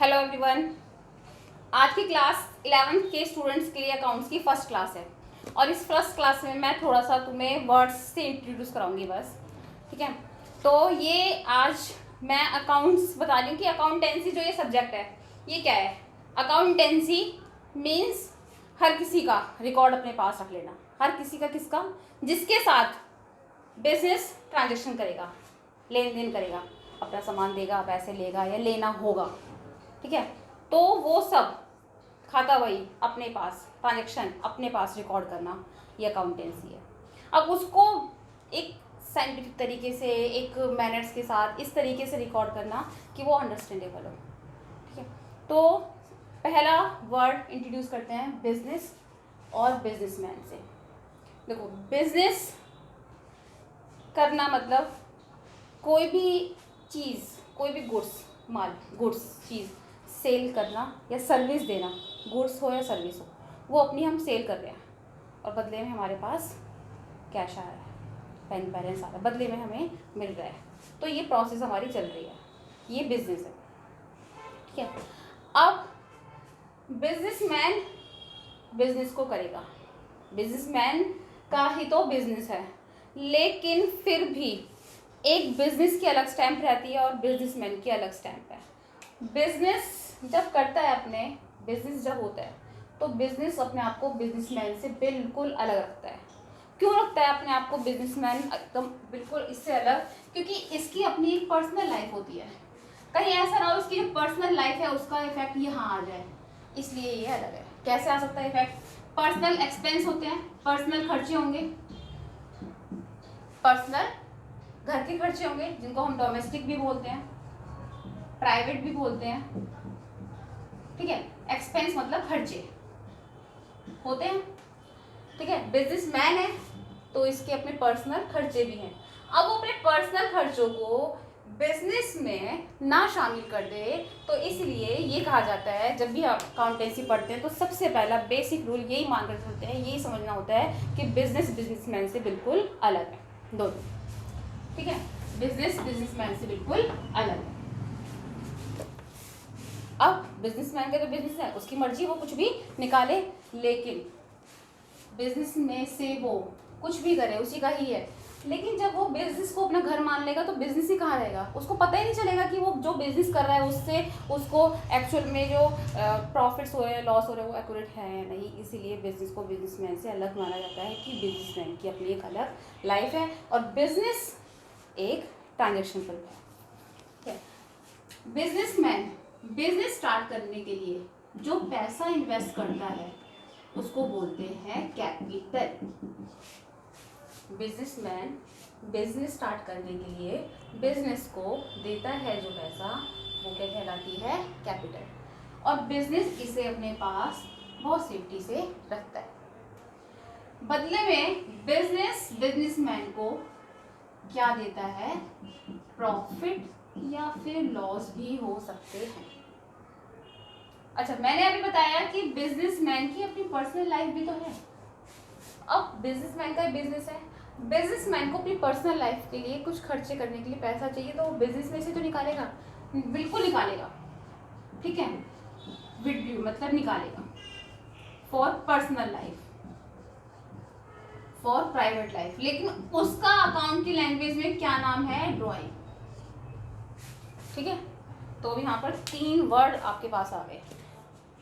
Hello everyone. आज की class 11th के स्टूडेंट्स के लिए अकाउंट्स की फर्स्ट क्लास है और इस फर्स्ट क्लास में मैं थोड़ा सा तुम्हें वर्ड्स से इंट्रोड्यूस कराऊंगी बस। ठीक है, तो ये आज मैं अकाउंट्स बता रही हूँ कि अकाउंटेंसी जो ये सब्जेक्ट है ये क्या है। अकाउंटेंसी मीन्स हर किसी का रिकॉर्ड अपने पास रख लेना। हर किसी का किसका? जिसके साथ बिजनेस ट्रांजेक्शन करेगा, लेन देन करेगा, अपना सामान देगा, पैसे लेगा या लेना होगा। ठीक है, तो वो सब खाता वही अपने पास, ट्रांजेक्शन अपने पास रिकॉर्ड करना, ये अकाउंटेंसी है। अब उसको एक साइंटिफिक तरीके से, एक मैनर्स के साथ इस तरीके से रिकॉर्ड करना कि वो अंडरस्टैंडेबल हो। ठीक है, तो पहला वर्ड इंट्रोड्यूस करते हैं बिजनेस और बिजनेसमैन से। देखो, बिजनेस करना मतलब कोई भी चीज़, कोई भी गुड्स, माल, गुड्स चीज़ सेल करना या सर्विस देना, गुड्स हो या सर्विस हो, वो अपनी हम सेल कर रहे हैं और बदले में हमारे पास कैश आ रहा है, बैंक बैलेंस आ रहा है, बदले में हमें मिल रहा है। तो ये प्रोसेस हमारी चल रही है, ये बिजनेस है। ठीक है, अब बिजनेसमैन बिजनेस को करेगा, बिजनेसमैन का ही तो बिजनेस है, लेकिन फिर भी एक बिजनेस की अलग स्टैंप रहती है और बिजनेसमैन की अलग स्टैंप है। बिजनेस जब करता है, अपने बिजनेस जब होता है तो बिजनेस अपने आप को बिजनेसमैन से बिल्कुल अलग रखता है। क्यों रखता है अपने आप को बिजनेसमैन एकदम बिल्कुल इससे अलग? क्योंकि इसकी अपनी एक पर्सनल लाइफ होती है। कहीं ऐसा ना हो इसकी जो पर्सनल लाइफ है उसका इफेक्ट यहाँ आ जाए, इसलिए ये अलग है। कैसे आ सकता है इफेक्ट? पर्सनल एक्सपेंस होते हैं, पर्सनल खर्चे होंगे, पर्सनल घर के खर्चे होंगे जिनको हम डोमेस्टिक भी बोलते हैं, प्राइवेट भी बोलते हैं। ठीक है, एक्सपेंस मतलब खर्चे होते हैं। ठीक है, बिजनेसमैन है तो इसके अपने पर्सनल खर्चे भी हैं। अब वो अपने पर्सनल खर्चों को बिजनेस में ना शामिल कर दे, तो इसलिए ये कहा जाता है, जब भी आप अकाउंटेंसी पढ़ते हैं तो सबसे पहला बेसिक रूल यही मान कर चलते हैं, यही समझना होता है कि बिजनेस बिजनेसमैन से बिल्कुल अलग है दोनों। ठीक है, बिजनेस बिजनेसमैन से बिल्कुल अलग है। अब बिजनेसमैन का तो बिजनेस है, उसकी मर्जी, वो कुछ भी निकाले, लेकिन बिजनेस में से वो कुछ भी करे उसी का ही है। लेकिन जब वो बिजनेस को अपना घर मान लेगा तो बिजनेस ही कहाँ रहेगा, उसको पता ही नहीं चलेगा कि वो जो बिजनेस कर रहा है उससे उसको एक्चुअल में जो प्रॉफिट्स हो रहे हैं, लॉस हो रहे हैं, वो एक्यूरेट है या नहीं। इसीलिए बिजनेस को बिजनेसमैन से अलग माना जाता है कि बिजनेसमैन की अपनी एक अलग लाइफ है और बिजनेस एक ट्रांजेक्शन पर है। ठीक है, बिजनेसमैन बिजनेस स्टार्ट करने के लिए जो पैसा इन्वेस्ट करता है उसको बोलते हैं कैपिटल। बिजनेसमैन बिजनेस स्टार्ट करने के लिए बिजनेस को देता है जो पैसा, वो क्या कहलाती है? कैपिटल। और बिजनेस इसे अपने पास बहुत सेफ्टी से रखता है। बदले में बिजनेस बिजनेसमैन को क्या देता है? प्रॉफिट या फिर लॉस भी हो सकते हैं। अच्छा, मैंने अभी बताया कि बिजनेसमैन की अपनी पर्सनल लाइफ भी तो है। अब बिजनेसमैन का बिजनेस है, बिजनेसमैन को अपनी पर्सनल लाइफ के लिए कुछ खर्चे करने के लिए पैसा चाहिए, तो वो बिजनेस में से तो निकालेगा, बिल्कुल निकालेगा। ठीक है, विड्यू मतलब निकालेगा for personal life, for private life. लेकिन उसका अकाउंट की लैंग्वेज में क्या नाम है? ड्रॉइंग। ठीक है, तो यहाँ पर 3 वर्ड आपके पास आ गए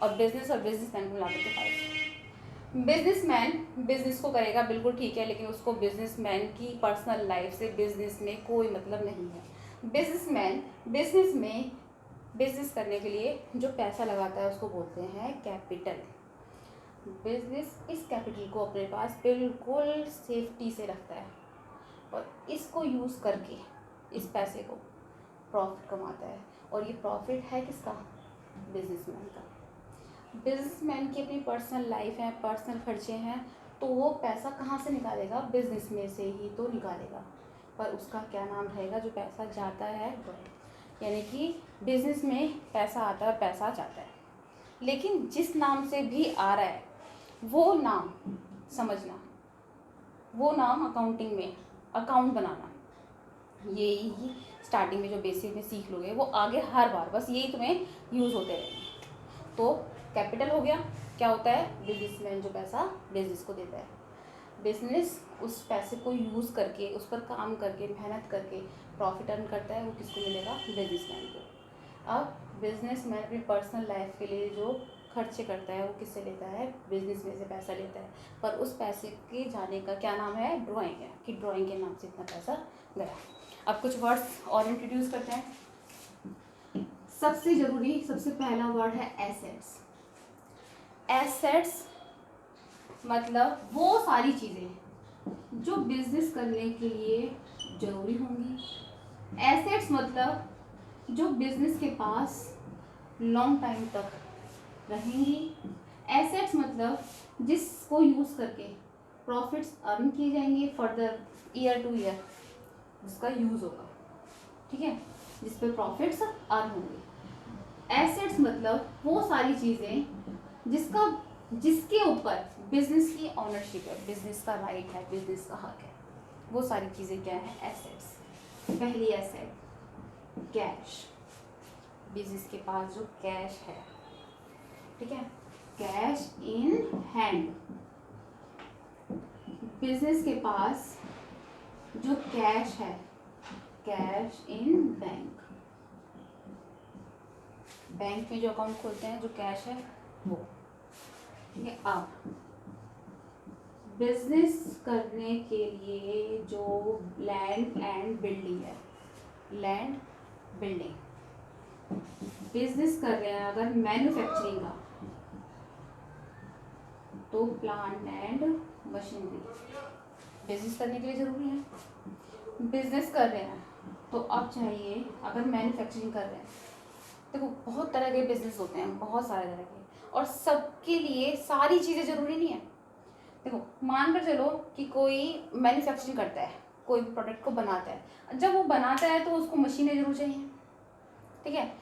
और बिजनेस और बिजनेसमैन को मिला के 5। बिजनेसमैन बिजनेस को करेगा, बिल्कुल ठीक है, लेकिन उसको बिजनेसमैन की पर्सनल लाइफ से बिजनेस में कोई मतलब नहीं है। बिजनेसमैन बिजनेस में बिजनेस करने के लिए जो पैसा लगाता है उसको बोलते हैं कैपिटल। बिजनेस इस कैपिटल को अपने पास बिल्कुल सेफ्टी से रखता है और इसको यूज़ करके इस पैसे को प्रॉफिट कमाता है। और ये प्रॉफिट है किसका? बिजनेसमैन का। बिजनेसमैन की अपनी पर्सनल लाइफ है, पर्सनल खर्चे हैं, तो वो पैसा कहाँ से निकालेगा? बिजनेस में से ही तो निकालेगा। पर उसका क्या नाम रहेगा जो पैसा जाता है? यानी कि बिजनेस में पैसा आता है और पैसा जाता है, लेकिन जिस नाम से भी आ रहा है वो नाम समझना, वो नाम अकाउंटिंग में अकाउंट बनाना, यही स्टार्टिंग में जो बेसिक में सीख लोगे वो आगे हर बार बस यही तुम्हें यूज़ होते रहेंगे। तो कैपिटल हो गया, क्या होता है, बिजनेसमैन जो पैसा बिजनेस को देता है, बिजनेस उस पैसे को यूज़ करके उस पर काम करके मेहनत करके प्रॉफिट अर्न करता है, वो किसको मिलेगा, बिजनेसमैन को। अब बिजनेसमैन अपनी पर्सनल लाइफ के लिए जो खर्चे करता है वो किससे लेता है, बिजनेस में से पैसा लेता है, पर उस पैसे के जाने का क्या नाम है, ड्राइंग है, कि ड्राइंग के नाम से इतना पैसा गया। अब कुछ वर्ड्स और इंट्रोड्यूस करते हैं। सबसे जरूरी, सबसे पहला वर्ड है एसेट्स। एसेट्स मतलब वो सारी चीज़ें जो बिजनेस करने के लिए जरूरी होंगी। एसेट्स मतलब जो बिजनेस के पास लॉन्ग टाइम तक रहेंगी। एसेट्स मतलब जिसको यूज़ करके प्रॉफिट्स अर्न किए जाएंगे फर्दर ईयर टू ईयर, जिसका यूज़ होगा, ठीक है, जिस पे प्रॉफिट्स अर्न होंगे। एसेट्स मतलब वो सारी चीज़ें जिसके ऊपर बिजनेस की ऑनरशिप है, बिजनेस का राइट है, बिजनेस का हक है, वो सारी चीज़ें क्या है, एसेट्स। पहली एसेट कैश, बिजनेस के पास जो कैश है, ठीक है, कैश इन हैंड, बिजनेस के पास जो कैश है, कैश इन बैंक, बैंक में जो अकाउंट खोलते हैं जो कैश है वो, ठीक है। अब बिजनेस करने के लिए जो लैंड एंड बिल्डिंग है, लैंड बिल्डिंग, बिजनेस कर रहे हैं अगर मैन्युफैक्चरिंग का, तो प्लांट एंड मशीनरी बिजनेस करने के लिए जरूरी है। बिजनेस कर रहे हैं तो अब चाहिए, अगर मैन्युफैक्चरिंग कर रहे हैं, देखो बहुत तरह के बिजनेस होते हैं, बहुत सारे तरह के, और सबके लिए सारी चीज़ें ज़रूरी नहीं है। देखो मान कर चलो कि कोई मैन्युफैक्चरिंग करता है, कोई प्रोडक्ट को बनाता है, जब वो बनाता है तो उसको मशीनें जरूर चाहिए, ठीक है।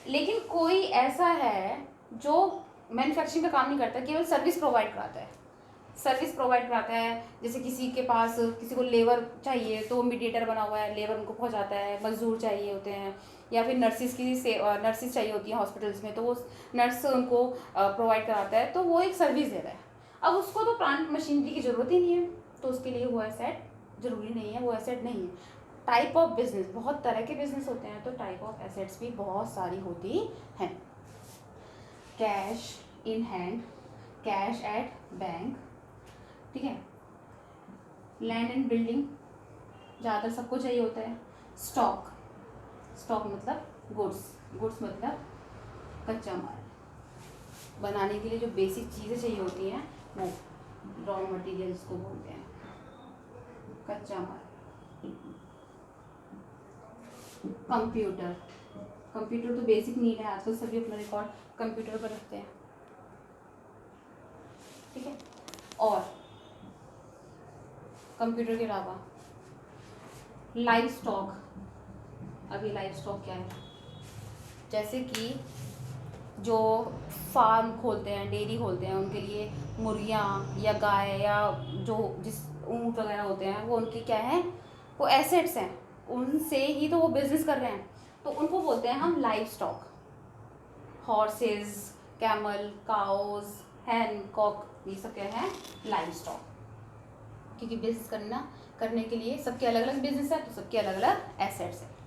लेकिन कोई ऐसा है जो मैन्युफैक्चरिंग का काम नहीं करता, केवल सर्विस प्रोवाइड कराता है, सर्विस प्रोवाइड कराता है। जैसे किसी के पास किसी को लेबर चाहिए तो मीडिएटर बना हुआ है, लेबर उनको पहुंचाता है, मजदूर चाहिए होते हैं, या फिर नर्सिस नर्सिस चाहिए होती हैं हॉस्पिटल्स में, तो वो नर्स उनको प्रोवाइड कराता है, तो वो एक सर्विस दे रहा है। अब उसको तो प्लांट मशीनरी की ज़रूरत ही नहीं है, तो उसके लिए वो एसेट ज़रूरी नहीं है, वो एसेट नहीं है। टाइप ऑफ बिजनेस, बहुत तरह के बिजनेस होते हैं, तो टाइप ऑफ एसेट्स भी बहुत सारी होती हैं। Cash in hand, cash at bank, ठीक है, लैंड एंड बिल्डिंग ज़्यादातर सबको चाहिए होता है। स्टॉक, स्टॉक मतलब गुड्स, गुड्स मतलब कच्चा माल, बनाने के लिए जो बेसिक चीज़ें चाहिए होती हैं वो रॉ मटेरियल्स को बोलते हैं, कच्चा माल। कंप्यूटर, कंप्यूटर तो बेसिक नीड है, आजकल सभी अपना रिकॉर्ड कंप्यूटर पर रखते हैं, ठीक है। और कंप्यूटर के अलावा लाइव स्टॉक, अभी लाइव स्टॉक क्या है, जैसे कि जो फार्म खोलते हैं, डेयरी खोलते हैं, उनके लिए मुर्गियाँ या गाय या जो जिस ऊँट वगैरह होते हैं, वो उनके क्या हैं, वो एसेट्स हैं, उनसे ही तो वो बिजनेस कर रहे हैं, तो उनको बोलते हैं हम live stock. Horses, camel, cows, hen, cock, ये सब क्या है, लाइव स्टॉक। क्योंकि बिजनेस करने के लिए सबके अलग अलग बिजनेस है, तो सबके अलग अलग एसेट्स हैं।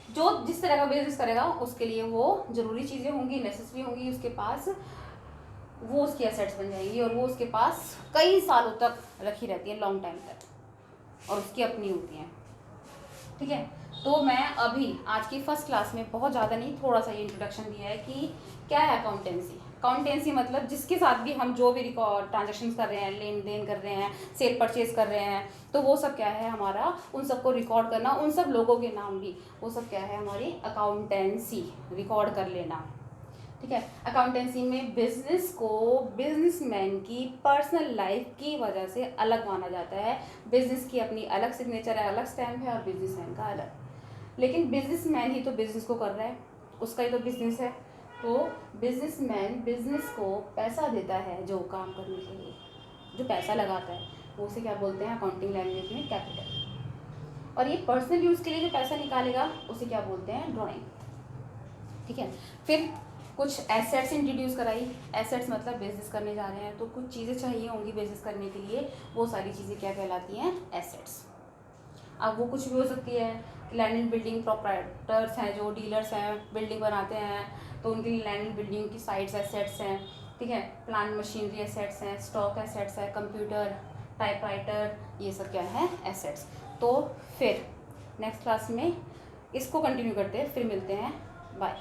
जो जिस तरह का बिजनेस करेगा उसके लिए वो ज़रूरी चीज़ें होंगी, नेसेसरी होंगी उसके पास, वो उसकी एसेट्स बन जाएगी, और वो उसके पास कई सालों तक रखी रहती है, लॉन्ग टाइम तक, और उसकी अपनी होती हैं, ठीक है। तो मैं अभी आज की फर्स्ट क्लास में बहुत ज़्यादा नहीं, थोड़ा सा ये इंट्रोडक्शन दिया है कि क्या है अकाउंटेंसी। अकाउंटेंसी मतलब जिसके साथ भी हम जो भी ट्रांजेक्शन कर रहे हैं, लेन देन कर रहे हैं, सेल परचेज कर रहे हैं, तो वो सब क्या है हमारा, उन सबको रिकॉर्ड करना, उन सब लोगों के नाम भी, वो सब क्या है हमारी अकाउंटेंसी, रिकॉर्ड कर लेना, ठीक है। अकाउंटेंसी में बिजनेस को बिजनेसमैन की पर्सनल लाइफ की वजह से अलग माना जाता है। बिजनेस की अपनी अलग सिग्नेचर है, अलग स्टैम्प है, और बिजनेसमैन का अलग। लेकिन बिजनेसमैन ही तो बिजनेस को कर रहा है, उसका ही तो बिजनेस है, तो बिजनेसमैन बिजनेस को पैसा देता है जो काम करने के लिए, जो पैसा लगाता है, वो उसे क्या बोलते हैं अकाउंटिंग लैंग्वेज में, कैपिटल। और ये पर्सनल यूज़ के लिए जो पैसा निकालेगा उसे क्या बोलते हैं, ड्राइंग। ठीक है, फिर कुछ एसेट्स इंट्रोड्यूस कराई। एसेट्स मतलब बिजनेस करने जा रहे हैं तो कुछ चीज़ें चाहिए होंगी बिजनेस करने के लिए, वो सारी चीज़ें क्या कहलाती हैं, एसेट्स। अब वो कुछ भी हो सकती है, लैंड एंड बिल्डिंग प्रोप्राइटर्स हैं, जो डीलर्स हैं, बिल्डिंग बनाते हैं तो उनके लिए लैंड एंड बिल्डिंग की साइट्स एसेट्स हैं। ठीक है, प्लांट मशीनरी एसेट्स हैं, स्टॉक एसेट्स है, कंप्यूटर, टाइपराइटर, ये सब क्या है, एसेट्स। तो फिर नेक्स्ट क्लास में इसको कंटिन्यू करते हैं, फिर मिलते हैं, बाय।